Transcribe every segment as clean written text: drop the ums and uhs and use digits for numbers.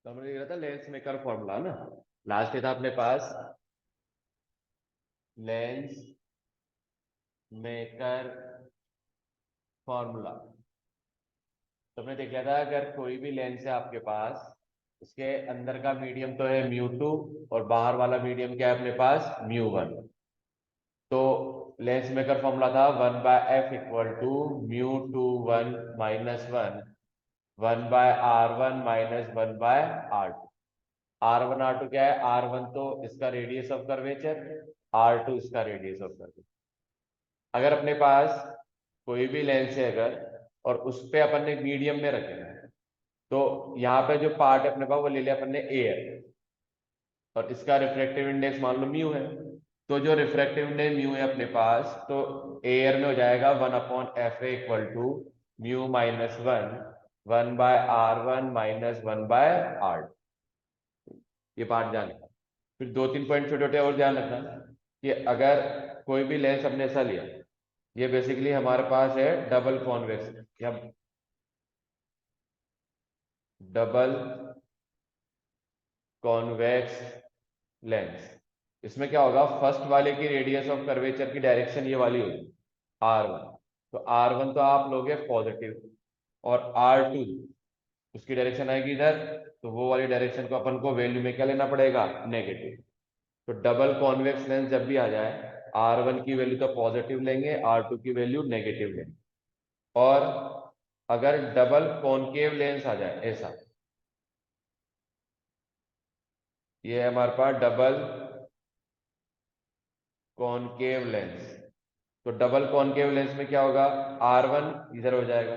तो हमने लिखा था लेंस मेकर फॉर्मूला ना। लास्ट था अपने पास लेंस मेकर फॉर्मूला। तो हमने देख लिया था अगर कोई भी लेंस है आपके पास, उसके अंदर का मीडियम तो है म्यू 2 और बाहर वाला मीडियम क्या है अपने पास म्यू 1। तो लेंस मेकर फॉर्मूला था 1/f equal to μ21 -1 1/r1 -1/r2। R1 R2 क्या है? R1 तो इसका रेडियस ऑफ कर्वेचर, R2 इसका रेडियस ऑफ कर्वेचर। अगर अपने पास कोई भी लेंस है अगर, और उस पे अपन ने मीडियम में रखे हैं, तो यहाँ पे जो पार्ट है अपने पास वो ले लिया अपन ने एयर, और इसका रिफ्रैक्टिव इंडेक्स मान लो म्यू है। तो जो रिफ्रैक्टिव इंडेक्स म्यू है अपने पास, तो एयर में हो जाएगा 1/f equal to μ-1 1/r1 -1/r। ये पार्ट ध्यान रखना। फिर दो तीन पॉइंट छोटे छोटे और ध्यान रखना कि अगर कोई भी लेंस हमने ऐसा लिया, ये बेसिकली हमारे पास है डबल कॉन्वेक्स या डबल कॉन्वेक्स लेंस। इसमें क्या होगा, फर्स्ट वाले की रेडियस ऑफ कर्वेचर की डायरेक्शन ये वाली होगी R1। तो R1 तो आप लोगे पॉजिटिव, और R2 उसकी डायरेक्शन आएगी इधर, तो वो वाली डायरेक्शन को अपन को वैल्यू में क्या लेना पड़ेगा, नेगेटिव। तो डबल कॉन्वेक्स लेंस जब भी आ जाए, R1 की वैल्यू तो पॉजिटिव लेंगे, R2 की वैल्यू नेगेटिव लेंगे। और अगर डबल कॉनकेव लेंस आ जाए ऐसा, ये है हमारे पास डबल कॉनकेव लेंस। तो डबल कॉनकेव लेंस में क्या होगा, R1 इधर हो जाएगा,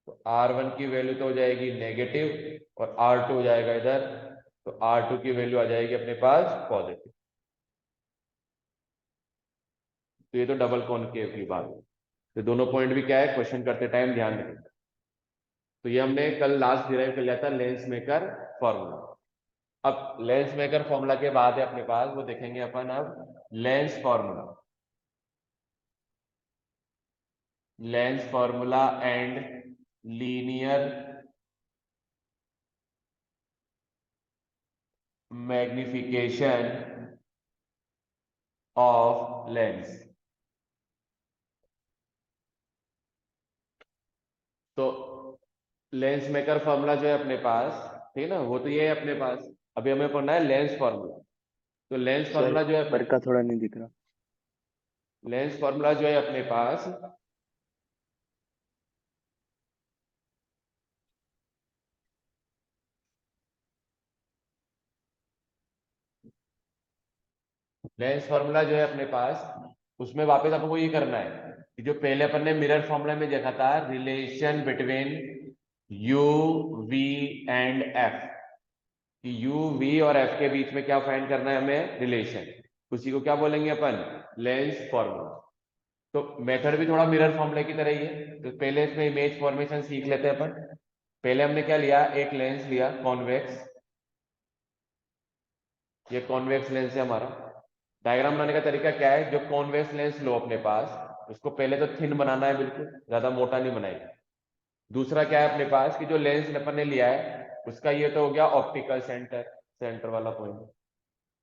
तो R1 की वैल्यू तो हो जाएगी नेगेटिव, और R2 हो जाएगा इधर, तो R2 की वैल्यू आ जाएगी अपने पास पॉजिटिव। तो ये तो डबल कॉनकेव की बात है। तो दोनों पॉइंट भी क्या है, क्वेश्चन करते टाइम ध्यान रखें। तो ये हमने कल लास्ट डिराइव कर लिया था लेंस मेकर फॉर्मूला। अब लेंस मेकर फॉर्मूला के बाद है अपने पास, वो देखेंगे अपन अब lens formula. Lens formula and linear magnification of lens. तो लेंस मेकर फॉर्मूला जो है अपने पास, ठीक है ना, वो तो ये है अपने पास। अभी हमें पढ़ना है लेंस फॉर्मूला। तो लेंस सर फॉर्मूला जो है अपने, पर का थोड़ा नहीं दिख रहा। लेंस फॉर्मूला जो है अपने पास, लेंस फॉर्मूला जो है अपने पास, उसमें वापस आपको ये करना है कि जो पहले अपन ने मिरर फॉर्मूला में देखा था, relation between U V and F, कि यू वी और एफ के बीच में क्या फाइंड करना है हमें, रिलेशन। उसी को क्या बोलेंगे अपन, लेंस फॉर्मूला। तो मेथड भी थोड़ा मिरर फॉर्मूले की तरह ही है। तो पहले इसमें इमेज फॉर्मेशन सीख लेते हैं अपन। पहले हमने क्या लिया, एक लेंस लिया कॉन्वेक्स, ये कॉन्वेक्स लेंस है हमारा। डायग्राम बनाने का तरीका क्या है, जो कॉन्वेक्स लेंस लो अपने पास, उसको पहले तो थिन बनाना है, बिल्कुल ज्यादा मोटा नहीं बनाएगा। दूसरा क्या है अपने पास कि जो लेंस अपन ने लिया है उसका ये तो हो गया ऑप्टिकल सेंटर, सेंटर वाला पॉइंट।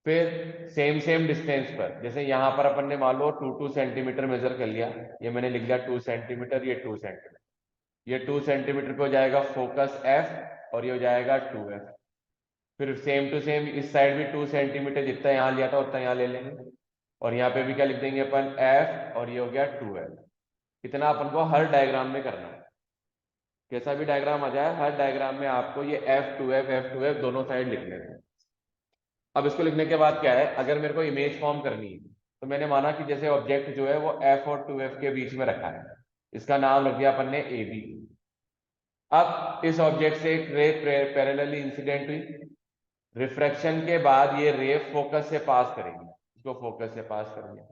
फिर सेम सेम डिस्टेंस पर, जैसे यहाँ पर अपन ने मान लो 2 2 सेंटीमीटर मेजर कर लिया, ये मैंने लिख दिया 2 सेंटीमीटर, ये 2 सेंटीमीटर। ये 2 सेंटीमीटर पे हो जाएगा फोकस एफ, और ये हो जाएगा 2f। फिर सेम टू सेम इस साइड भी 2 सेंटीमीटर, जितना यहाँ लिया था उतना यहाँ ले लेंगे, और यहाँ पे भी क्या लिख देंगे अपन, एफ, और ये हो गया 2f। इतना अपन को हर डायग्राम में करना है। कैसा भी डायग्राम आ जाए, हर डायग्राम में आपको ये F2F दोनों साइड लिखने हैं। अब इसको लिखने के बाद क्या है, अगर मेरे को इमेज फॉर्म करनी है, तो मैंने माना कि जैसे ऑब्जेक्ट जो है वो F और 2F के बीच में रखा है, इसका नाम रख दिया अपन ने AB। अब इस ऑब्जेक्ट से एक रे पैरेलली इंसिडेंट हुई, रिफ्रैक्शन के बाद ये रे फोकस से पास करेगी, इसको फोकस से पास करेंगे।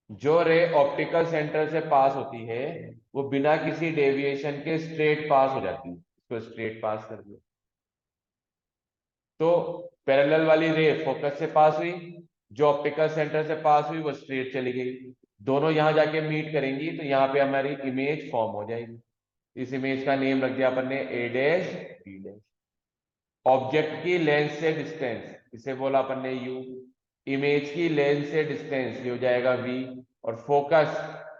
जो रे ऑप्टिकल सेंटर से पास होती है वो बिना किसी डेविएशन के स्ट्रेट पास हो जाती है, इसको स्ट्रेट पास कर दिया। तो पैरेलल वाली रे फोकस से पास हुई, जो ऑप्टिकल सेंटर से पास हुई वो स्ट्रेट चली गई। दोनों यहां जाके मीट करेंगी, तो यहाँ पे हमारी इमेज फॉर्म हो जाएगी। इस इमेज का नेम रख दिया अपन ने A dash B dash. Object की लेंस से डिस्टेंस, इसे बोला अपन ने u, इमेज की लेंस से डिस्टेंस ये हो जाएगा v, और फोकस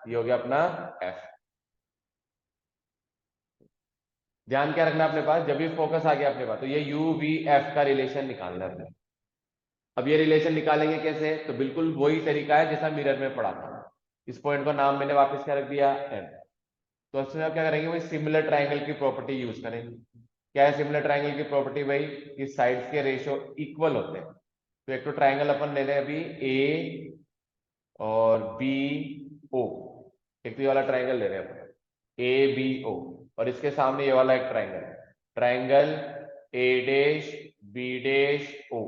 ये हो गया अपना f। ध्यान क्या रखना अपने पास, जब भी फोकस आ गया अपने पास तो ये u v f का रिलेशन निकालना है। अब ये रिलेशन निकालेंगे कैसे, तो बिल्कुल वही तरीका है जैसा मिरर में पढ़ा था। इस पॉइंट का नाम मैंने वापस क्या रख दिया, m। तो इसमें आप क्या करेंगे, वही सिमिलर ट्राइंगल की प्रॉपर्टी यूज करेंगे। क्या है सिमिलर ट्राइंगल की प्रॉपर्टी भाई, कि साइड्स के रेशियो इक्वल होते हैं। तो एक तो ट्राइंगल अपन ले रहे हैं अभी ए और बी ओ, एक तो ये वाला ट्राइंगल ले रहे हैं अपन ए बी ओ, और इसके सामने ये वाला एक triangle, triangle A dash B dash O.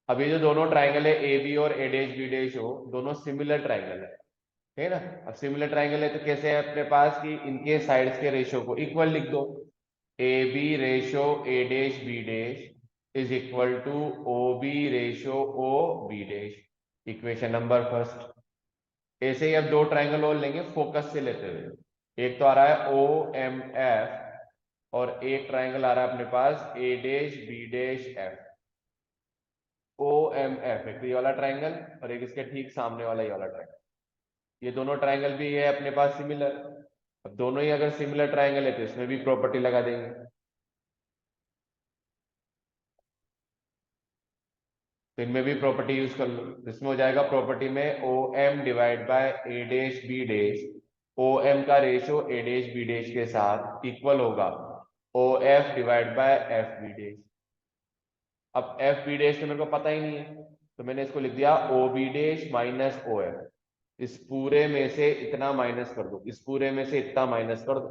अब ये जो दोनों ट्राइंगल है ए बी और A dash B dash O, दोनों सिमिलर ट्राइंगल है, ठीक है ना। अब सिमिलर ट्राइंगल है तो कैसे है अपने पास कि इनके साइड्स के रेशियो को इक्वल लिख दो, A B ratio A dash B dash is equal to O B ratio O B dash, equation number first. ऐसे ही अब दो ट्राइंगल और लेंगे फोकस से लेते हुए, एक तो आ रहा है ओ एम एफ और एक ट्राइंगल आ रहा है अपने पास A dash B dash F. O M F एक तो ये वाला ट्राइंगल और एक इसके ठीक सामने वाला ये वाला ट्राइंगल, ये दोनों ट्राइंगल भी है अपने पास सिमिलर। अब दोनों ही अगर सिमिलर ट्राइंगल है तो इसमें भी प्रॉपर्टी लगा देंगे। तो इनमें भी प्रॉपर्टी यूज कर लो, इसमें हो जाएगा प्रॉपर्टी में O M divide by A dash B dash, O M का ratio A dash B dash के साथ इक्वल होगा O F divide by F B dash. अब एफ बी डैश तो मेरे को पता ही नहीं है, तो मैंने इसको लिख दिया O B dash minus O F. इस पूरे में से इतना माइनस कर दो, इस पूरे में से इतना माइनस कर दो,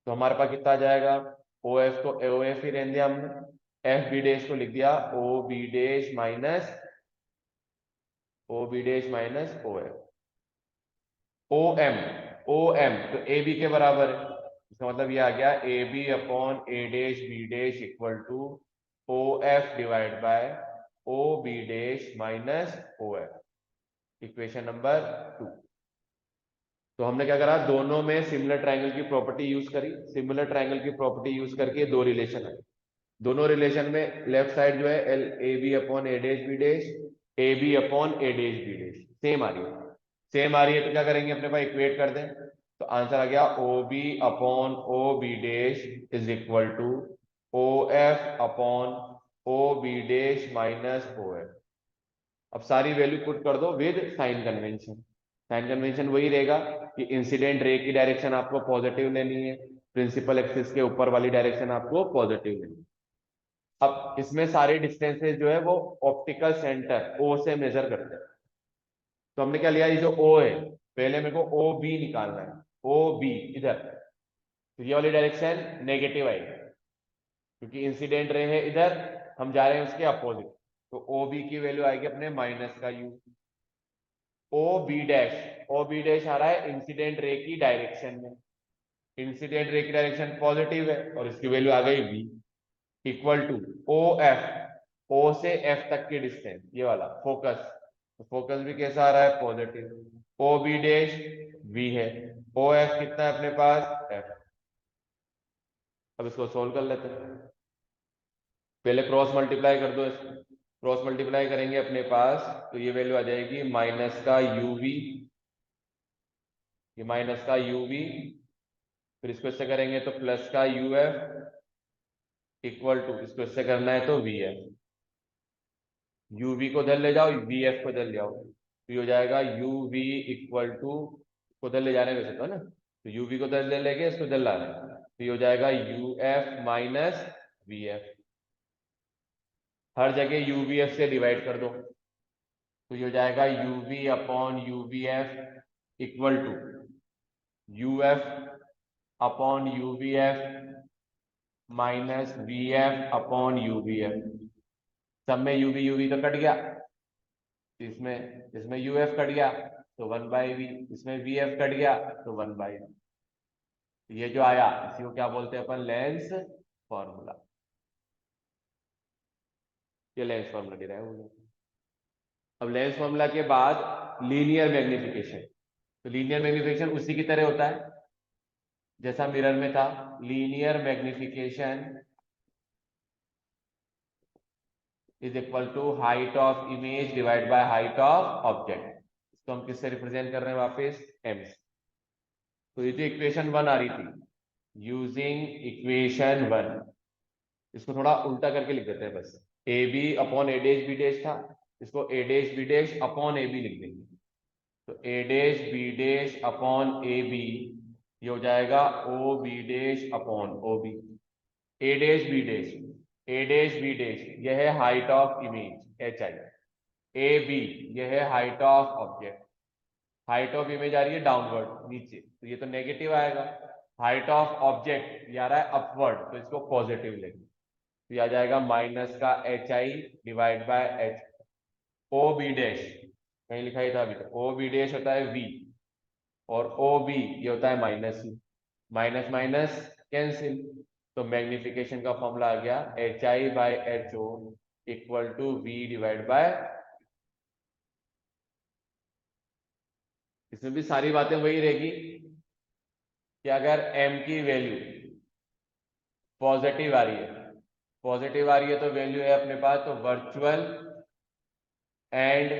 तो हमारे पास कितना आ जाएगा, ओ एफ तो ओ एफ ही रहने दिया हमने, एफ बी डैश को लिख दिया O B dash minus O B dash minus O F. O M, O M तो ए बी के बराबर है, इसका मतलब ये आ गया A B upon A dash B dash equal to O F divide by O B dash minus O F, equation number 2। तो हमने क्या करा, दोनों में सिमिलर ट्राइंगल की प्रॉपर्टी यूज करी, सिमिलर ट्राइंगल की प्रॉपर्टी यूज करके दो रिलेशन है, दोनों रिलेशन में लेफ्ट साइड जो है L A B upon A dash B dash, A B upon A dash B dash same आ रही है, सेम आ रही है तो क्या करेंगे अपने पास इक्वेट कर दें, तो आंसर आ गया O B upon O B dash is equal to O F upon O B dash minus O F. अब सारी वैल्यू पुट कर दो with sign convention, sign convention वही रहेगा कि इंसिडेंट रे की डायरेक्शन आपको पॉजिटिव लेनी है, प्रिंसिपल एक्सिस के ऊपर वाली डायरेक्शन आपको पॉजिटिव लेनी है। अब इसमें सारी डिस्टेंसेज जो है वो ऑप्टिकल सेंटर ओ से मेजर करते हैं। तो हमने क्या लिया, ये जो ओ है पहले मेरे को ओ बी निकालना है, ओ बी इधर, तो ये वाली डायरेक्शन नेगेटिव आएगी क्योंकि इंसिडेंट रे है इधर, हम जा रहे हैं उसके अपोजिट, तो ओ बी की वैल्यू आएगी अपने माइनस का U. O B dash, O B dash आ रहा है इंसिडेंट रे की डायरेक्शन में, इंसिडेंट रे की डायरेक्शन पॉजिटिव है और इसकी वैल्यू आ गई B, equal to O F, O से एफ तक की डिस्टेंस ये वाला फोकस, तो फोकस भी कैसा आ रहा है positive, O B dash V है, ओ एफ कितना है अपने पास एफ। अब इसको सोल्व कर लेते हैं, पहले क्रॉस मल्टीप्लाई कर दो इसको, क्रॉस मल्टीप्लाई करेंगे अपने पास तो ये वैल्यू आ जाएगी माइनस का यू वी, ये माइनस का यू वी, फिर इसको इससे करेंगे तो प्लस का यू एफ इक्वल टू, इसको इससे करना है तो वी एफ, यू वी को इधर ले जाओ वी एफ को इधर ले आओ, तो ये हो जाएगा यू वी इक्वल टू, उधर ले जाने वैसे तो है ना, तो यू वी को इधर ले लेके इसको इधर ला रहे हैं, तो ये हो जाएगा U F minus V F, हर जगह यू वी एफ से डिवाइड कर दो, तो ये हो जाएगा U V upon U V F equal to U F upon U V F minus V F upon U V F, सब में यू वी तो कट गया, इसमें इसमें यू एफ कट गया तो 1/v, इसमें वी एफ कट गया तो 1/v, ये जो आया इसी को क्या बोलते हैं अपन, लेंस फॉर्मूला, ये लेंस फॉर्मूला डिराइव हो गया। अब लेंस फॉर्मूला के बाद लीनियर मैग्निफिकेशन, तो लीनियर मैग्निफिकेशन उसी की तरह होता है जैसा मिरर में था, linear magnification is equal to height of image divide by height of object. इसको हम किससे रिप्रेजेंट कर रहे हैं वापस, एम से। तो ये जो इक्वेशन 1 आ रही थी, यूजिंग इक्वेशन 1, इसको थोड़ा उल्टा करके लिख देते हैं बस। A B upon A dash B dash था, इसको A dash B dash upon A B लिख देंगे। तो A dash B dash upon A B, ये हो जाएगा O B dash upon O B. A dash B dash, A dash B dash, यह है height of image H I. A B, यह है height of object. Height of image आ रही है डाउनवर्ड नीचे, तो ये तो नेगेटिव आएगा। हाइट ऑफ ऑब्जेक्ट ये आ रहा है अपवर्ड, तो इसको पॉजिटिव लेंगे। तो ये आ जाएगा माइनस का H I divide by H. O B dash कहीं लिखा ही था अभी, तो ओ बी डैश होता है वी, और ओ बी ये होता है minus U. Minus minus cancel, तो मैग्निफिकेशन का फॉर्मूला आ गया H I by H O equal to V divide by. इसमें भी सारी बातें वही रहेगी कि अगर m की वैल्यू पॉजिटिव आ रही है, पॉजिटिव आ रही है तो वैल्यू है अपने पास तो वर्चुअल एंड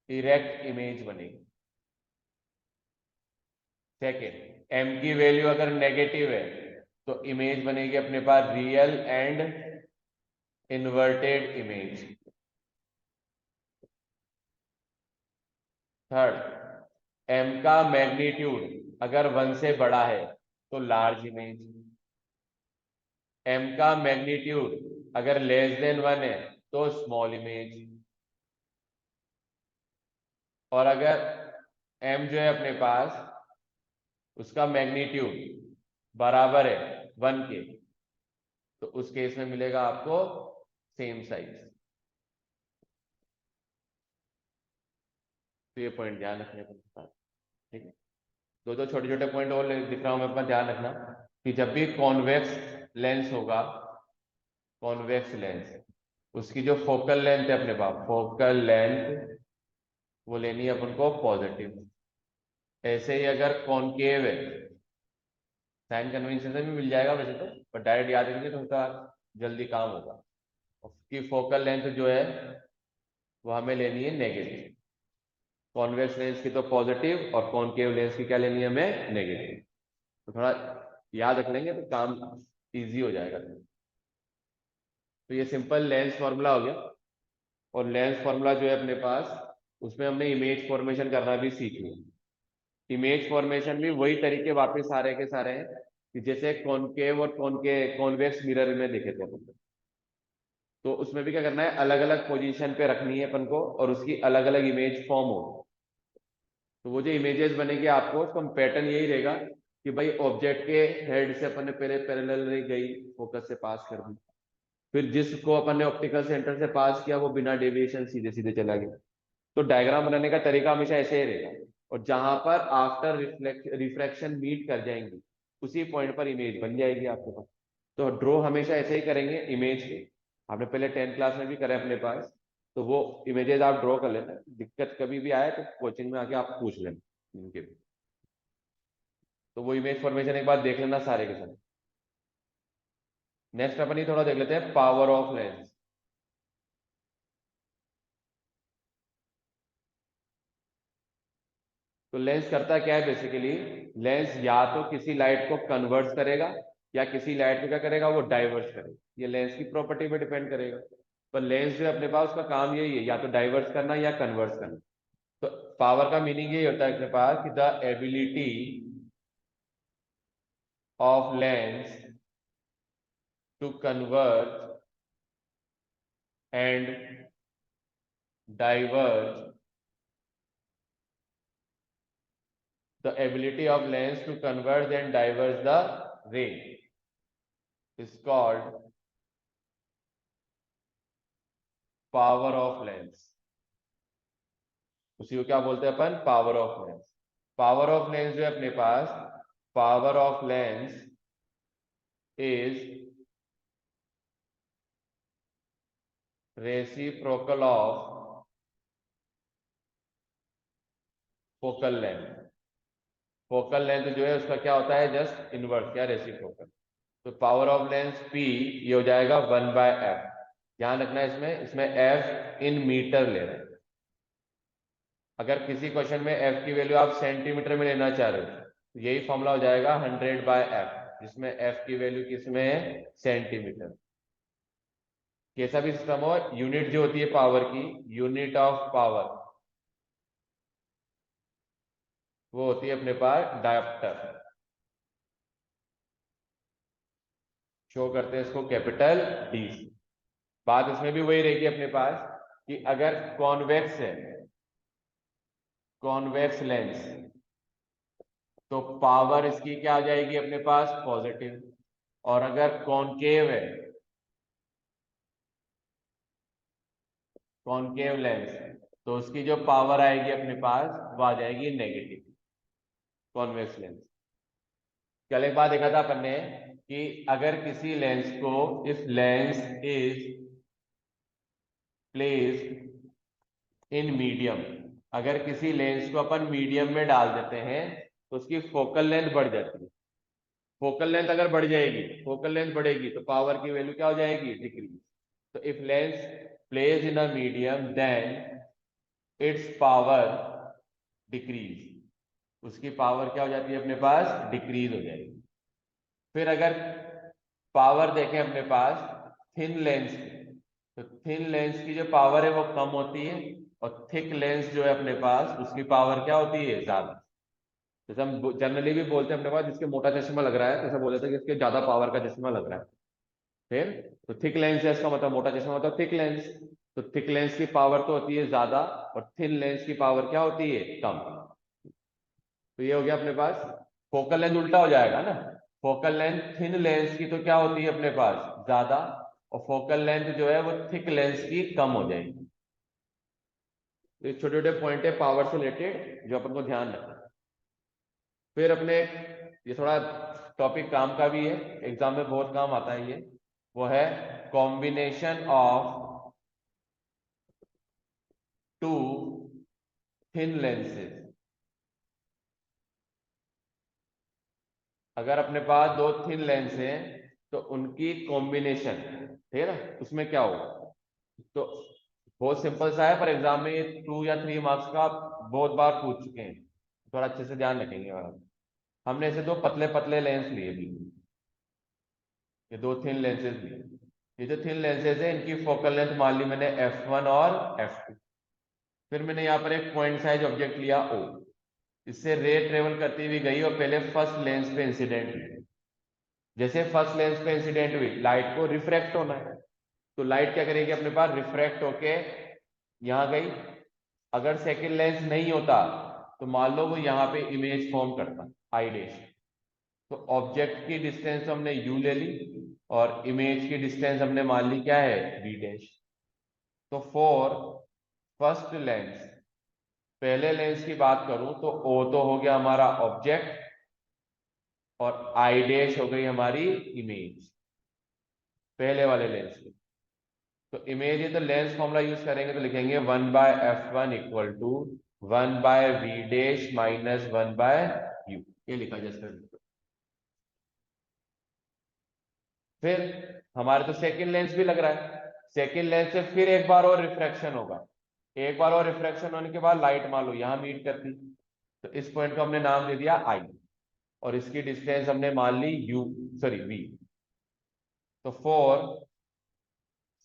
इरेक्ट इमेज बनेगी। सेकेंड, m की वैल्यू अगर नेगेटिव है तो इमेज बनेगी अपने पास real and inverted image. Third, m का मैग्नीट्यूड अगर 1 से बड़ा है तो लार्ज इमेज। m का मैग्नीट्यूड अगर लेस देन 1 है तो स्मॉल इमेज। और अगर m जो है अपने पास उसका मैग्नीट्यूड बराबर है 1 के, तो उस केस में मिलेगा आपको सेम साइज। तो ये पॉइंट ध्यान रखने को, ठीक है। दो दो छोटे छोटे पॉइंट और दिख रहा हूं मैं, अपना ध्यान रखना कि जब भी कॉन्वेक्स लेंस होगा, कॉन्वेक्स लेंस, उसकी जो फोकल लेंथ है अपने पास, फोकल लेंथ वो लेनी है अपन को पॉजिटिव। ऐसे ही अगर कॉनकेव है, साइन कन्वेंशन से भी मिल जाएगा वैसे तो, पर डायरेक्ट याद रखेंगे तो उसका जल्दी काम होगा। उसकी फोकल लेंथ जो है वो हमें लेनी है नेगेटिव। कॉन्वेक्स लेंस की तो पॉजिटिव और कॉनकेव लेंस की क्या लेनी है हमें, नेगेटिव। तो थोड़ा याद रख लेंगे तो काम इजी हो जाएगा। तो ये सिंपल लेंस फॉर्मूला हो गया। और लेंस फॉर्मूला जो है अपने पास, उसमें हमने इमेज फॉर्मेशन करना भी सीख लिया। इमेज फॉर्मेशन भी वही तरीके वापस सारे के सारे हैं कि जैसे कॉनकेव और कॉन्वेक्स मिरर में देखे थे अपन। तो उसमें भी क्या करना है, अलग अलग पोजीशन पे रखनी है अपन को और उसकी अलग अलग इमेज फॉर्म हो। तो वो जो इमेजेस बनेगी आपको, उसका पैटर्न यही रहेगा कि भाई ऑब्जेक्ट के हेड से अपन ने पहले पैरेलल गई, फोकस से पास कर दी, फिर जिसको अपन ने ऑप्टिकल सेंटर से पास किया वो बिना डेविएशन सीधे सीधे चला गया। तो डायग्राम बनाने का तरीका हमेशा ऐसे ही रहेगा। और जहां पर आफ्टर रिफ्रैक्शन मीट कर जाएंगी, उसी पॉइंट पर इमेज बन जाएगी आपके पास। तो ड्रॉ हमेशा ऐसे ही करेंगे इमेज के, आपने पहले 10th क्लास में भी करे अपने पास। तो वो इमेजेस आप ड्रॉ कर लेना, दिक्कत कभी भी आए तो कोचिंग में आके आप पूछ लेना इनके। तो वो इमेज फॉर्मेशन एक बार देख लेना सारे के साथ। नेक्स्ट अपन ही थोड़ा देख लेते हैं पावर ऑफ लेंस। तो लेंस करता क्या है बेसिकली, लेंस या तो किसी लाइट को कन्वर्ट करेगा या किसी लाइट को क्या करेगा, वो डाइवर्स करेगा। ये लेंस की प्रॉपर्टी पे डिपेंड करेगा। पर लेंस जो है अपने पास, उसका काम यही है, या तो डाइवर्स करना या कन्वर्ट करना। तो पावर का मीनिंग यही होता है अपने पास कि the ability of lens to convert and diverge, the ability of lens to converge and diverge the ray is called power of lens। उसी को क्या बोलते हैं अपन, power of lens. Power of lens जो है अपने पास, power of lens is reciprocal of focal length. Focal length जो है उसका क्या होता है, जस्ट इनवर्स, क्या रेसिप्रोकल। तो पावर ऑफ लेंस P ये हो जाएगा 1/f। ध्यान रखना है इसमें, इसमें एफ इन मीटर ले रहे हैं। अगर किसी क्वेश्चन में एफ की वैल्यू आप सेंटीमीटर में लेना चाह रहे हो तो यही फॉर्मूला हो जाएगा 100/f, जिसमें एफ की वैल्यू किसमें है, सेंटीमीटर। कैसा भी सिस्टम हो, यूनिट जो होती है पावर की, यूनिट ऑफ पावर, वो होती है अपने पास डायोप्टर। शो करते हैं इसको कैपिटल डी। बात इसमें भी वही रहेगी अपने पास कि अगर कॉन्वेक्स है, कॉन्वेक्स लेंस, तो पावर इसकी क्या आ जाएगी अपने पास, पॉजिटिव। और अगर कॉनकेव है, कॉनकेव लेंस, तो उसकी जो पावर आएगी अपने पास वो आ जाएगी नेगेटिव, कॉन्वेक्स लेंस। कल एक बात देखा था अपन ने कि अगर किसी लेंस को, if lens is placed in medium, अगर किसी लेंस को अपन मीडियम में डाल देते हैं तो उसकी फोकल लेंथ बढ़ जाती है। फोकल लेंथ अगर बढ़ जाएगी, फोकल लेंथ बढ़ेगी तो पावर की वैल्यू क्या हो जाएगी, डिक्रीज। तो if lens place in a medium then its power decrease, उसकी पावर क्या हो जाती है अपने पास, डिक्रीज हो जाएगी। फिर अगर पावर देखें अपने पास थिन लेंस की, तो थिन लेंस की जो पावर है वो कम होती है, और थिक लेंस जो है अपने पास उसकी पावर क्या होती है, ज्यादा। जैसे हम जनरली भी बोलते हैं अपने पास, जिसके मोटा चश्मा लग रहा है, तो ऐसा बोल देते हैं कि इसके ज्यादा पावर का चश्मा लग रहा है। फिर तो थिक लेंस है, इसका मतलब मोटा चश्मा मतलब थिक लेंस। तो थिक लेंस की पावर तो होती है ज्यादा, और थिन लेंस की पावर क्या होती है, कम। तो ये हो गया अपने पास। फोकल लेंथ उल्टा हो जाएगा ना, फोकल लेंथ थिन लेंस की तो क्या होती है अपने पास, ज्यादा, और फोकल लेंथ जो है वो थिक लेंस की कम हो जाएगी। तो छोटे छोटे पॉइंट है पावर से रिलेटेड जो अपन को ध्यान रखना है। फिर अपने, ये थोड़ा टॉपिक काम का भी है, एग्जाम में बहुत काम आता है ये, वो है combination of two thin lenses. अगर अपने पास दो थिन लेंस हैं तो उनकी कॉम्बिनेशन, ठीक है ना, उसमें क्या होगा। तो बहुत सिंपल सा है, पर एग्जाम में ये 2 या 3 मार्क्स का बहुत बार पूछ चुके हैं, थोड़ा अच्छे से ध्यान रखेंगे। और हमने ऐसे दो पतले पतले लेंस लिए भी, ये दो थिन लेंसेज लिए। ये जो थिन लेंसेज है इनकी फोकल लेंथ मान ली मैंने f1 और f2। फिर मैंने यहाँ पर एक पॉइंट साइज ऑब्जेक्ट लिया O, इससे रे ट्रेवल करती हुई गई और पहले फर्स्ट लेंस पे इंसिडेंट हुई। जैसे फर्स्ट लेंस पे इंसिडेंट हुई, लाइट को रिफ्रैक्ट होना है, तो लाइट क्या करेगी अपने पास, रिफ्रैक्ट होके यहाँ गई। अगर सेकंड लेंस नहीं होता तो मान लो वो यहाँ पे इमेज फॉर्म करता, आई डैश। तो ऑब्जेक्ट की डिस्टेंस तो हमने u ले ली, और इमेज की डिस्टेंस हमने मान ली क्या है, v डैश। तो फॉर फर्स्ट लेंस, पहले लेंस की बात करूं तो O तो हो गया हमारा ऑब्जेक्ट, और आई डैश हो गई हमारी इमेज, पहले वाले लेंस की। तो इमेज है तो लेंस फॉर्मूला यूज करेंगे, तो लिखेंगे 1/f1 equal to 1/v dash minus 1/u, ये लिखा जैसे। फिर हमारे तो सेकंड लेंस भी लग रहा है, सेकंड लेंस से फिर एक बार और रिफ्रैक्शन होगा, एक बार और रिफ्रैक्शन होने के बाद लाइट मान लो यहां मीट करती, तो इस पॉइंट को हमने नाम दे दिया आई, और इसकी डिस्टेंस हमने मान ली u, सॉरी v। तो for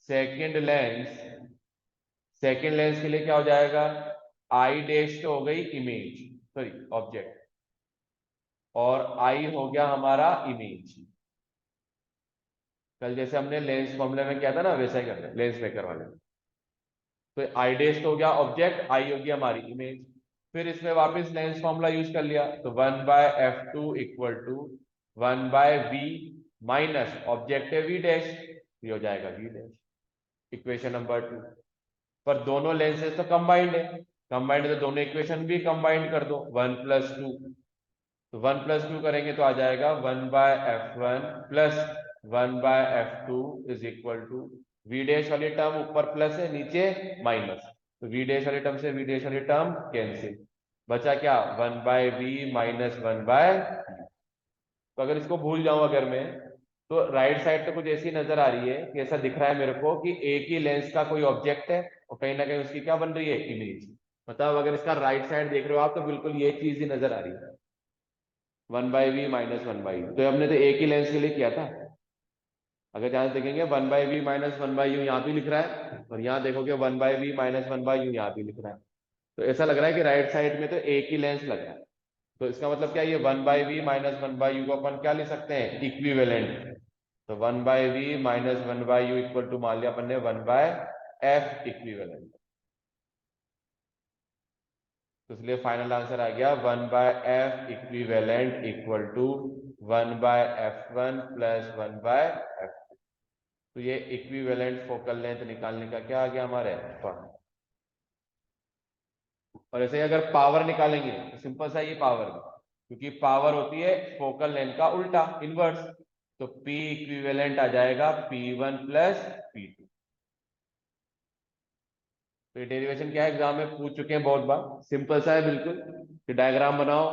second lens, second lens के लिए क्या हो जाएगा, आई डैश तो हो गई इमेज, सॉरी ऑब्जेक्ट, और आई हो गया हमारा इमेज। कल जैसे हमने लेंस फॉर्मूले में किया था ना, वैसा ही करना है लेंस मेकर वाले में। तो आई डैश तो हो गया ऑब्जेक्ट, आई होगी हमारी इमेज। फिर इसमें वापस लेंस फॉर्मूला यूज कर लिया, तो 1/f2 equal to 1/v minus object है v डैश, ये हो जाएगा v डैश, इक्वेशन नंबर 2। पर दोनों लेंसेज तो कंबाइंड है, कंबाइंड तो दोनों इक्वेशन भी कंबाइंड कर दो, 1+2। तो 1+2 करेंगे तो आ जाएगा 1/f1 plus 1/f2 is equal to, V dash वाली टर्म ऊपर प्लस है, नीचे माइनस, तो वी डैश वाली टर्म से वी डैश वाली टर्म कैंसिल, बचा क्या, 1/v माइनस 1/u। तो अगर इसको भूल जाऊं अगर मैं, तो राइट साइड तो कुछ ऐसी नजर आ रही है कि ऐसा दिख रहा है मेरे को कि एक ही लेंस का कोई ऑब्जेक्ट है और कहीं ना कहीं उसकी क्या बन रही है, इमेज। मतलब अगर इसका राइट साइड देख रहे हो आप तो बिल्कुल ये चीज ही नजर आ रही है, 1/v माइनस 1/u। तो हमने तो एक ही लेंस के लिए किया था। अगर ध्यान से देखेंगे 1/v माइनस 1/u यहाँ भी लिख रहा है और यहाँ देखोगे 1/v माइनस 1/u यहाँ भी लिख रहा है। तो ऐसा लग रहा है कि राइट साइड में तो एक ही लेंस लग रहा है। तो इसका मतलब क्या, ये 1/v माइनस 1/u को अपन क्या लिख सकते हैं, इक्विवेलेंट। तो 1/v minus 1/u equal to मान लिया अपन ने 1/f इक्विवेलेंट। तो इसलिए फाइनल आंसर आ गया 1/f equivalent equal to 1/f1 plus 1/f। तो ये इक्विवेलेंट फोकल लेंथ निकालने का क्या आ गया हमारे फॉर्मूला। और ऐसे ही अगर पावर निकालेंगे तो सिंपल सा ये पावर भी, क्योंकि पावर होती है फोकल लेंथ का उल्टा, इनवर्स। तो P इक्विवेलेंट आ जाएगा P1 प्लस P2। तो ये डेरिवेशन क्या है, एग्जाम में पूछ चुके हैं बहुत बार, सिंपल सा है बिल्कुल कि डायग्राम बनाओ,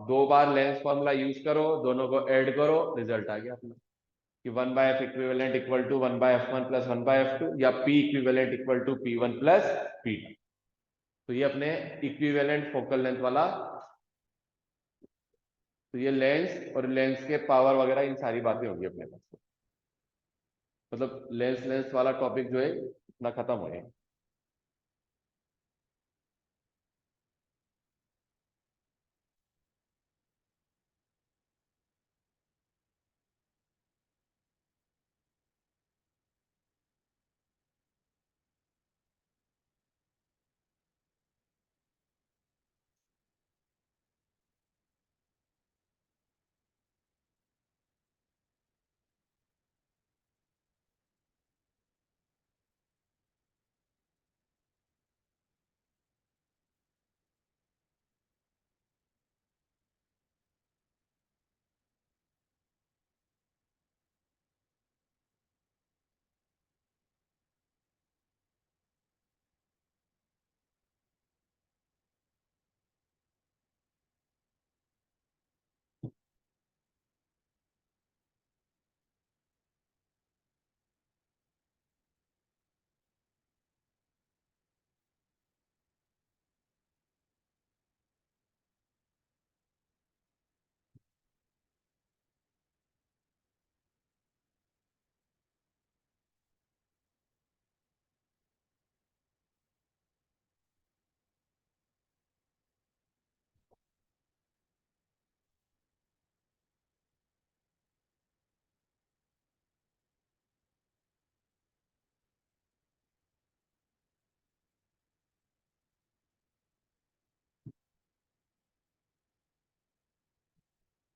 2 बार लेंस फॉर्मूला यूज करो, दोनों को ऐड करो, रिजल्ट आ गया अपना कि 1/f equivalent equal to 1/f1 plus 1/f2 या P equivalent equal to P1 plus P2। तो ये अपने इक्विवेलेंट फोकल लेंथ वाला। तो ये लेंस और लेंस के पावर वगैरह इन सारी बातें होंगी अपने पास। मतलब लेंस लेंस वाला टॉपिक जो है इतना खत्म हो गया।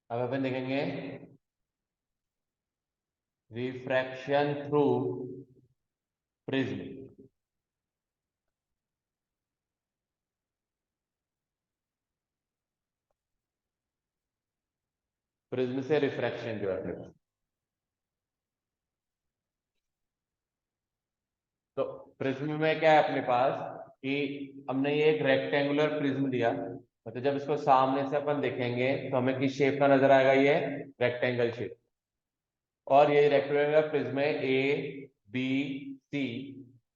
अब अपन देखेंगे रिफ्रैक्शन थ्रू प्रिज्म। प्रिज्म से रिफ्रैक्शन जो है अपने पास। तो प्रिज्म में क्या है अपने पास कि हमने ये एक रेक्टेंगुलर प्रिज्म लिया, मतलब जब इसको सामने से अपन देखेंगे तो हमें किस शेप का नजर आएगा, ये रेक्टेंगल शेप। और ये रेक्टेंगुलर प्रिज्म है ABC।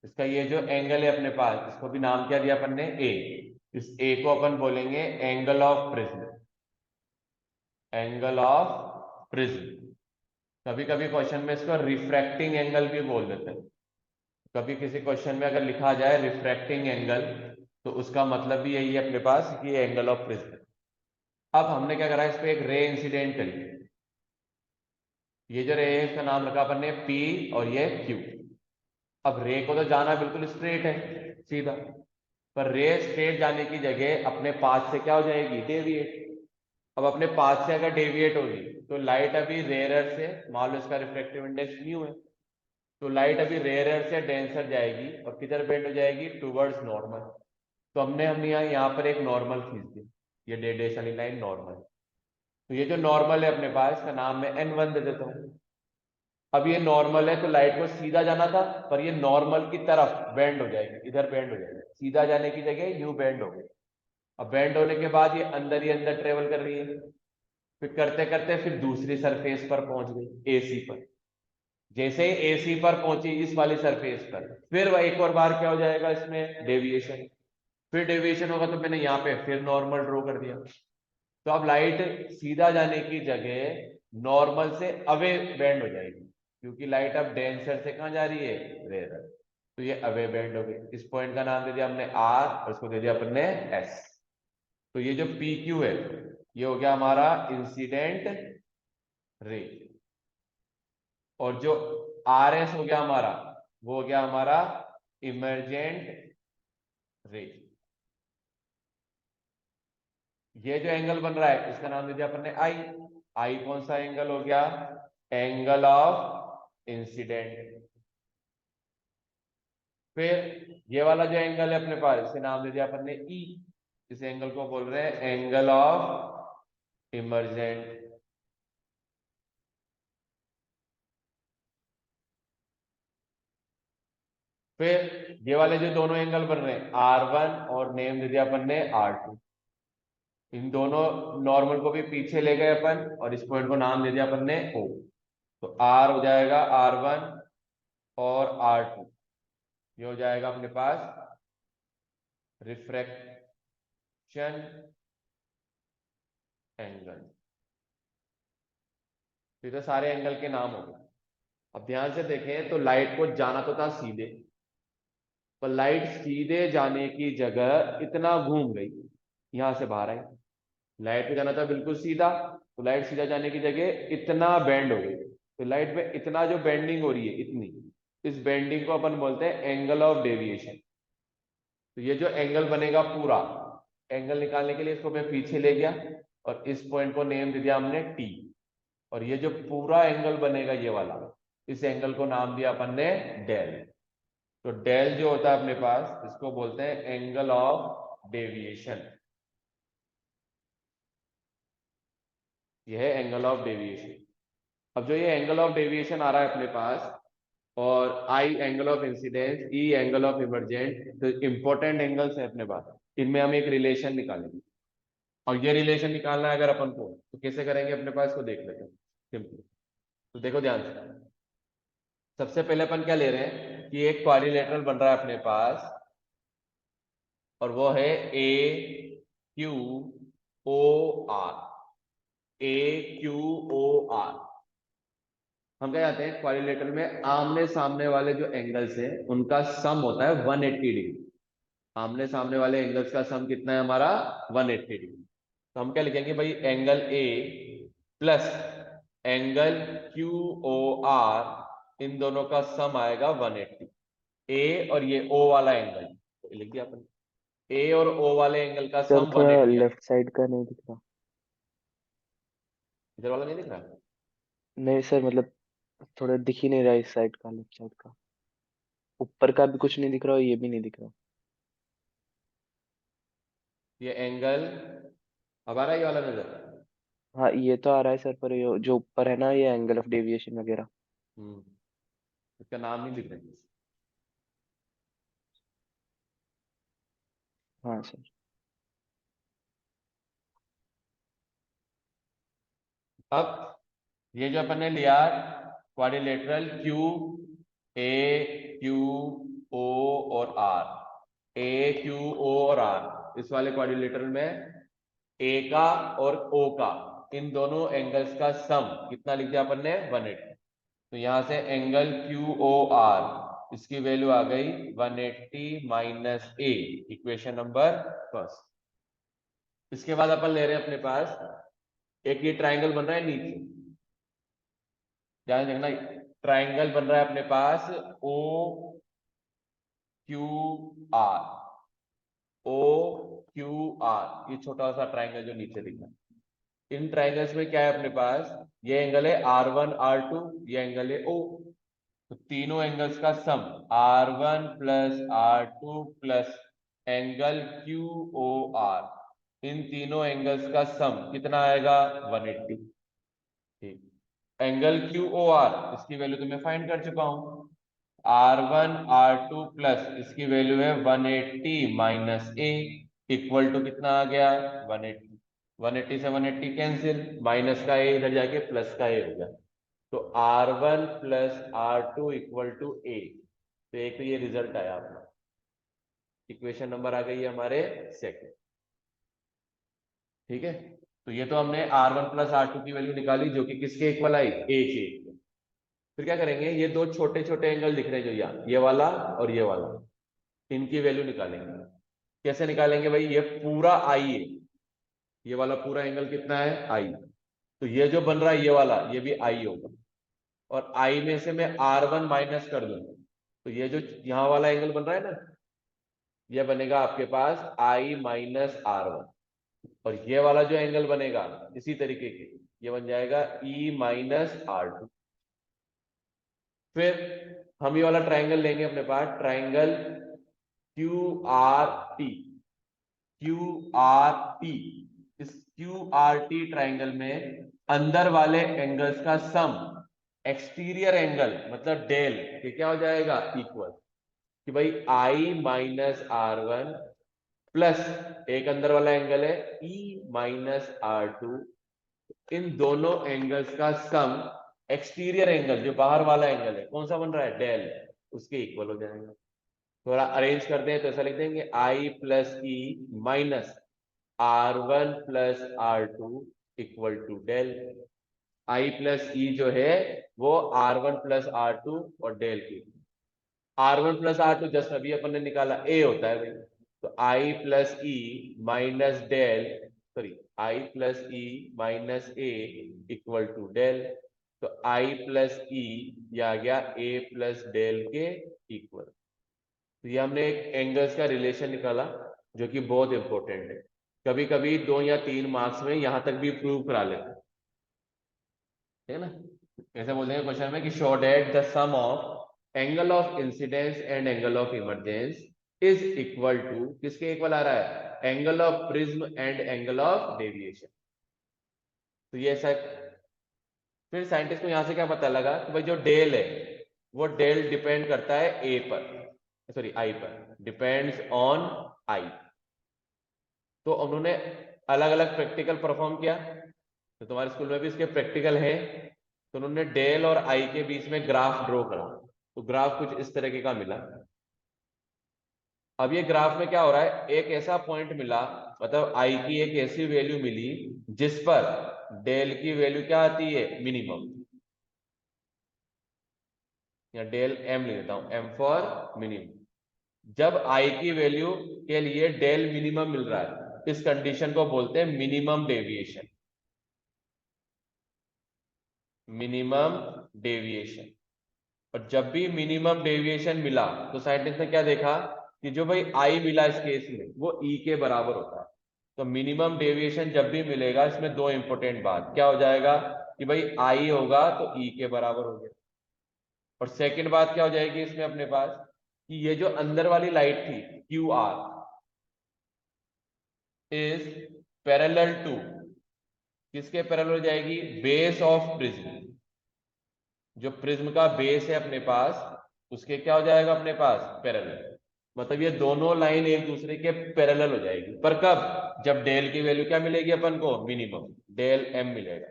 इसका ये जो एंगल है अपने पास, इसको भी नाम क्या दिया अपन ने, ए। इस ए को अपन बोलेंगे angle of prism, angle of prism. कभी कभी क्वेश्चन में इसको रिफ्रैक्टिंग एंगल भी बोल देते हैं। कभी किसी क्वेश्चन में अगर लिखा जाए रिफ्रैक्टिंग एंगल तो उसका मतलब भी यही है अपने पास कि ये एंगल ऑफ प्रिज्म। अब हमने क्या करा, इस पे एक रे इंसिडेंट करी। ये जो रे है इसका नाम रखा अपन ने P और ये Q। अब रे को तो जाना बिल्कुल स्ट्रेट है, सीधा। पर रे स्ट्रेट जाने की जगह अपने पाथ से क्या हो जाएगी, डेविएट। अब अपने पाथ से अगर डेविएट होगी तो लाइट अभी रेयरर से, मान लो इसका रिफ्रैक्टिव इंडेक्स न्यू है, तो लाइट अभी रेयरर से डेंसर जाएगी और किधर बेंड हो जाएगी, टूवर्ड्स नॉर्मल। तो हमने यहाँ पर एक नॉर्मल खींच दी, ये डेश वाली लाइन नॉर्मल। तो ये जो नॉर्मल है अपने पास, इसका नाम मैं N1 दे देता हूँ। अब ये नॉर्मल है तो लाइट को सीधा जाना था, पर ये नॉर्मल की तरफ बेंड हो जाएगी, इधर बेंड हो जाएगी, सीधा जाने की जगह यू बेंड हो गई। अब बेंड होने के बाद ये अंदर ही अंदर ट्रेवल कर रही है, फिर करते करते फिर दूसरी सरफेस पर पहुंच गई, AC पर। जैसे ही AC पर पहुंची इस वाली सरफेस पर, फिर वह एक और बार क्या हो जाएगा इसमें डेविएशन, फिर डेविएशन होगा तो मैंने यहाँ पे फिर नॉर्मल ड्रॉ कर दिया। तो अब लाइट सीधा जाने की जगह नॉर्मल से अवे बेंड हो जाएगी, क्योंकि लाइट अब डेंसर से कहाँ जा रही है, रेयर। तो ये अवे बेंड हो गई। इस पॉइंट का नाम दे दिया हमने R और इसको दे दिया अपन ने S। तो ये जो PQ है ये हो गया हमारा इंसिडेंट रे, और जो RS हो गया हमारा वो हो गया हमारा इमरजेंट रे। ये जो एंगल बन रहा है इसका नाम दे दिया अपन ने आई। आई कौन सा एंगल हो गया, एंगल ऑफ इंसिडेंट। फिर ये वाला जो एंगल है अपने पास इसे नाम दे दिया अपन ने ई। इस एंगल को बोल रहे हैं एंगल ऑफ इमरजेंट। फिर ये वाले जो दोनों एंगल बन रहे हैं R1 और नेम दे दिया अपन ने R2। इन दोनों नॉर्मल को भी पीछे ले गए अपन और इस पॉइंट को नाम दे दिया अपन ने O। तो R हो जाएगा R1 और R2, ये हो जाएगा अपने पास रिफ्रैक्शन एंगल। तो ये सारे एंगल के नाम हो गए। अब ध्यान से देखें तो लाइट को जाना तो था सीधे, पर लाइट सीधे जाने की जगह इतना घूम गई, यहां से बाहर आई। लाइट पे जाना था बिल्कुल सीधा, तो लाइट सीधा जाने की जगह इतना बेंड हो गई। तो लाइट में इतना जो बेंडिंग हो रही है इतनी, इस बेंडिंग को अपन बोलते हैं एंगल ऑफ डेविएशन। तो ये जो एंगल बनेगा पूरा, एंगल निकालने के लिए इसको मैं पीछे ले गया और इस पॉइंट को नेम दे दिया हमने T। और ये जो पूरा एंगल बनेगा ये वाला, इस एंगल को नाम दिया अपन ने डेल। तो डेल जो होता है अपने पास इसको बोलते हैं एंगल ऑफ डेविएशन। यह है एंगल ऑफ डेविएशन। अब जो ये एंगल ऑफ डेविएशन आ रहा है अपने पास, और I angle of incidence, E angle of emergent, तो इंपॉर्टेंट एंगल्स है अपने पास। इनमें हम एक रिलेशन निकालेंगे, और ये रिलेशन निकालना है अगर अपन को तो कैसे करेंगे अपने पास, को देख लेते हैं सिंपली। तो देखो ध्यान से, सबसे पहले अपन क्या ले रहे हैं कि एक क्वाड्रिलेटरल बन रहा है अपने पास, और वो है AQOR। AQOR हम क्या जाते हैं क्वाड्रिलेटरल में, आमने सामने वाले जो एंगल्स हैं उनका सम होता है 180 डिग्री। आमने सामने वाले एंगल्स का सम कितना है हमारा, 180 डिग्री। तो हम क्या लिखेंगे भाई, angle A plus angle QOR, इन दोनों का सम आएगा 180। A और ये O वाला एंगल तो लिख दिया अपन, A और O वाले एंगल का सर सम थोड़ा 180 है। लेफ्ट साइड का नहीं दिख रहा। इधर वाला नहीं दिख रहा, नहीं सर, मतलब थोड़ा दिख ही नहीं रहा इस साइड का, लेफ्ट साइड का। ऊपर का भी कुछ नहीं दिख रहा और ये भी नहीं दिख रहा। ये एंगल अब आ रहा है ये वाला नजर। हाँ ये तो आ रहा है सर, पर ये जो ऊपर है ना, ये एंगल ऑफ डेविएशन वगैरह। इसका नाम नहीं लिख रहे। हाँ सर। अब ये जो अपन ने लिया क्वाड्रिलेटरल QAQO और RAQO और R, इस वाले क्वाड्रिलेटरल में A का और O का, इन दोनों एंगल्स का सम कितना लिख दिया अपन ने, 180। तो यहां से एंगल QOR इसकी वैल्यू आ गई 180 minus A, equation number first. इसके बाद अपन ले रहे हैं अपने पास एक ये ट्राइंगल बन रहा है नीचे, ध्यान देखना, ट्राइंगल बन रहा है अपने पास OQR, ये छोटा सा ट्राइंगल जो नीचे दिख रहा है। इन ट्राइंगल्स में क्या है अपने पास, ये एंगल है R1 R2, ये एंगल है O। तो तीनों एंगल्स का सम R1 plus R2 plus angle QOR, इन तीनों एंगल्स का सम कितना आएगा, 180। ठीक, एंगल QOR इसकी वैल्यू तो मैं फाइंड कर चुका हूं, R1 R2 प्लस इसकी वैल्यू है 180 माइनस A, इक्वल टू कितना आ गया, 180। 180 से 180 कैंसिल, माइनस का A इधर जाके प्लस का A हो गया। तो R1 plus R2 equal to ए। तो एक तो ये रिजल्ट आया अपना, इक्वेशन नंबर आ गई है हमारे सेकंड। ठीक है, तो ये तो हमने R1 प्लस R2 की वैल्यू निकाली जो कि किसके इक्वल आई, ए के इक्वल। फिर क्या करेंगे, ये दो छोटे छोटे एंगल दिख रहे हैं जो यहाँ, ये वाला और ये वाला, इनकी वैल्यू निकालेंगे। कैसे निकालेंगे भाई, ये पूरा आई है, ये वाला पूरा एंगल कितना है, आई। तो ये जो बन रहा है ये वाला, ये भी आई होगा, और आई में से मैं R1 माइनस कर दूं, तो ये जो यहाँ वाला एंगल बन रहा है ना, ये बनेगा आपके पास आई माइनस R1, और ये वाला जो एंगल बनेगा इसी तरीके के, ये बन जाएगा ई माइनस R2। फिर हम ये वाला ट्राइंगल लेंगे अपने पास, triangle Q R T, Q R T. इस क्यू आर टी ट्राइंगल में अंदर वाले एंगल्स का सम, एक्सटीरियर एंगल मतलब डेल, ये क्या हो जाएगा, इक्वल कि भाई आई माइनस R1 प्लस एक अंदर वाला एंगल है ई माइनस R2, इन दोनों एंगल्स का सम, एक्सटीरियर एंगल जो बाहर वाला एंगल है कौन सा बन रहा है, डेल, उसके इक्वल हो जाएगा। थोड़ा अरेंज करते हैं तो ऐसा लिख देंगे I plus E minus R1 plus R2 equal to del. I plus E जो है वो R1 प्लस R2 और डेल की, R1 प्लस R2 जस्ट अभी अपन ने निकाला, ए होता है भाई, तो I plus E minus del, sorry I plus E minus A equal to del. तो आई प्लस ई ये आ गया ए प्लस डेल के इक्वल। तो ये हमने एक एंगल्स का रिलेशन निकाला जो कि बहुत इंपॉर्टेंट है, कभी कभी 2 या 3 मार्क्स में यहां तक भी प्रूव करा लेते हैं, है ना। ऐसे बोलते हैं क्वेश्चन में कि show that the sum of angle of incidence and angle of emergence is equal to, किसके इक्वल आ रहा है, angle of prism and angle of deviation. तो ये ऐसा, फिर साइंटिस्ट को यहां से क्या पता लगा कि भाई जो डेल है वो डेल डिपेंड करता है ए पर, सॉरी आई पर, डिपेंड्स ऑन आई। तो उन्होंने अलग अलग प्रैक्टिकल परफॉर्म किया, तो तुम्हारे स्कूल में भी इसके प्रैक्टिकल है। तो उन्होंने डेल और आई के बीच में ग्राफ ड्रॉ करा, तो ग्राफ कुछ इस तरीके का मिला। अब ये ग्राफ में क्या हो रहा है, एक ऐसा पॉइंट मिला, मतलब आई की एक ऐसी वैल्यू मिली जिस पर डेल की वैल्यू क्या आती है, मिनिमम, या डेल एम लिख देता हूं, एम फॉर मिनिमम। जब आई की वैल्यू के लिए डेल मिनिमम मिल रहा है, इस कंडीशन को बोलते हैं मिनिमम डेविएशन, मिनिमम डेविएशन। और जब भी मिनिमम डेविएशन मिला तो साइंटिस्ट ने क्या देखा कि जो भाई आई मिला इस केस में वो ई के बराबर होता है। तो मिनिमम डेविएशन जब भी मिलेगा, इसमें दो इंपॉर्टेंट बात क्या हो जाएगा कि भाई आई होगा तो ई के बराबर हो गया, और सेकंड बात क्या हो जाएगी इसमें अपने पास कि ये जो अंदर वाली लाइट थी Q R is parallel to, किसके पैरेलल हो जाएगी, बेस ऑफ प्रिज्म। जो प्रिज्म का बेस है अपने पास उसके क्या हो जाएगा अपने पास, पैरेलल। मतलब ये दोनों लाइन एक दूसरे के पैरेलल हो जाएगी, पर कब, जब डेल की वैल्यू क्या मिलेगी अपन को, मिनिमम, डेल एम मिलेगा।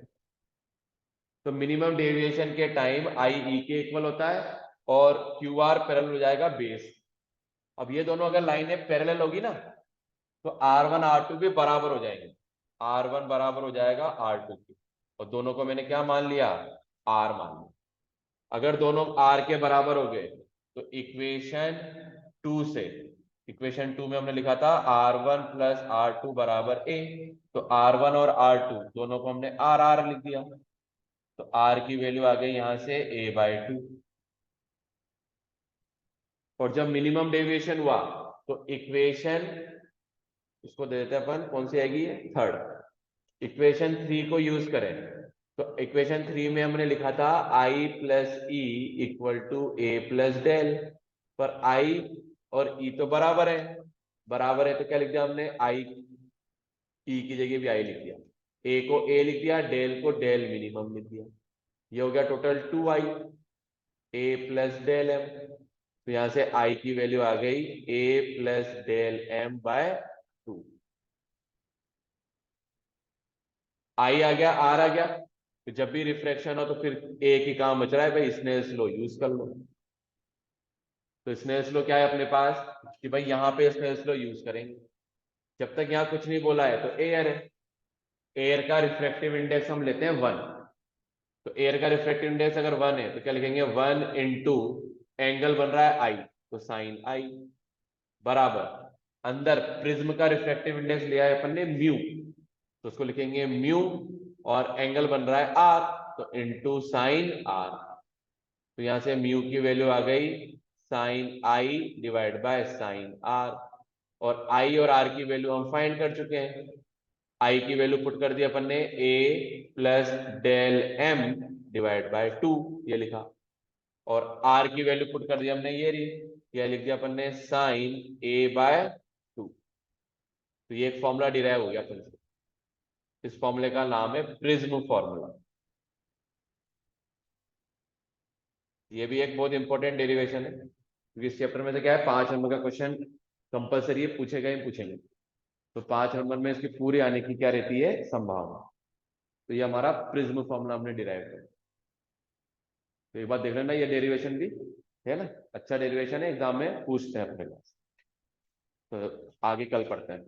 तो मिनिमम डेविएशन के टाइम आई ई के इक्वल होता है और क्यू आर पैरेलल हो जाएगा बेस। अब ये दोनों अगर लाइनें पैरेलल होगी ना तो R1 R2 भी बराबर हो जाएंगे, R1 बराबर हो जाएगा R2 की, और दोनों को मैंने क्या मान लिया, R मान लिया। अगर दोनों R के बराबर हो गए तो इक्वेशन 2 से, इक्वेशन 2 में हमने लिखा था R1 प्लस R2 बराबर A, तो R1 और R2 दोनों को हमने R लिख दिया, तो R की वैल्यू आ गई यहां से A/2। और जब मिनिमम डेविएशन हुआ तो इक्वेशन, इसको दे देते हैं अपन, कौन सी आएगी, थर्ड। इक्वेशन 3 को यूज करें तो इक्वेशन 3 में हमने लिखा था I plus E equal to A plus del, पर आई और ई तो बराबर है, बराबर है तो क्या लिख दिया हमने, आई ई की जगह भी आई लिख दिया, ए को ए लिख दिया, डेल को डेल मिनिमम लिख दिया। ये हो गया टोटल 2i, ए प्लस डेल एम। तो यहां से आई की वैल्यू आ गई ए प्लस डेल एम बाय 2। आई आ गया, आर आ गया, तो जब भी रिफ्रैक्शन हो तो फिर एक ही काम बच रहा है भाई, स्नेल्स लॉ यूज कर लो। तो स्नेल्स लॉ क्या है अपने पास कि भाई यहाँ पे स्नेल्स लॉ यूज करेंगे। जब तक यहाँ कुछ नहीं बोला है तो एयर है, एयर का रिफ्रैक्टिव इंडेक्स हम लेते हैं 1। तो एयर का रिफ्रैक्टिव इंडेक्स अगर 1 है तो क्या लिखेंगे, 1 इंटू एंगल बन रहा है आई, तो साइन आई, बराबर अंदर प्रिज्म का रिफ्रैक्टिव इंडेक्स लिया है अपन ने म्यू, तो उसको लिखेंगे म्यू, और एंगल बन रहा है आर, तो इंटू साइन आर। तो यहां से म्यू की वैल्यू आ गई sine I divide by sine R, और आई और आर की वैल्यू हम फाइंड कर चुके हैं। आई की वैल्यू पुट कर दी अपन ने A plus del M divide by 2, ये लिखा, और आर की वैल्यू पुट कर दी हमने ये रही, यह लिख दिया अपन ने साइन ए बाय 2। तो ये एक फॉर्मूला डिराइव हो गया फिर से। इस फॉर्मूले का नाम है प्रिज्म फॉर्मूला। ये भी एक बहुत इंपॉर्टेंट डेरिवेशन है, क्योंकि इस चैप्टर में से क्या है, 5 नंबर का क्वेश्चन कंपलसरी है, पूछेगा ही पूछेंगे। तो 5 नंबर में इसकी पूरी आने की क्या रहती है, संभावना। तो ये हमारा प्रिज्म फॉर्मूला हमने डिराइव किया। तो एक बात देख लेना, ये डेरिवेशन भी है ना, अच्छा डेरिवेशन है, एग्जाम में पूछते हैं अपने पास। तो आगे कल पढ़ते हैं।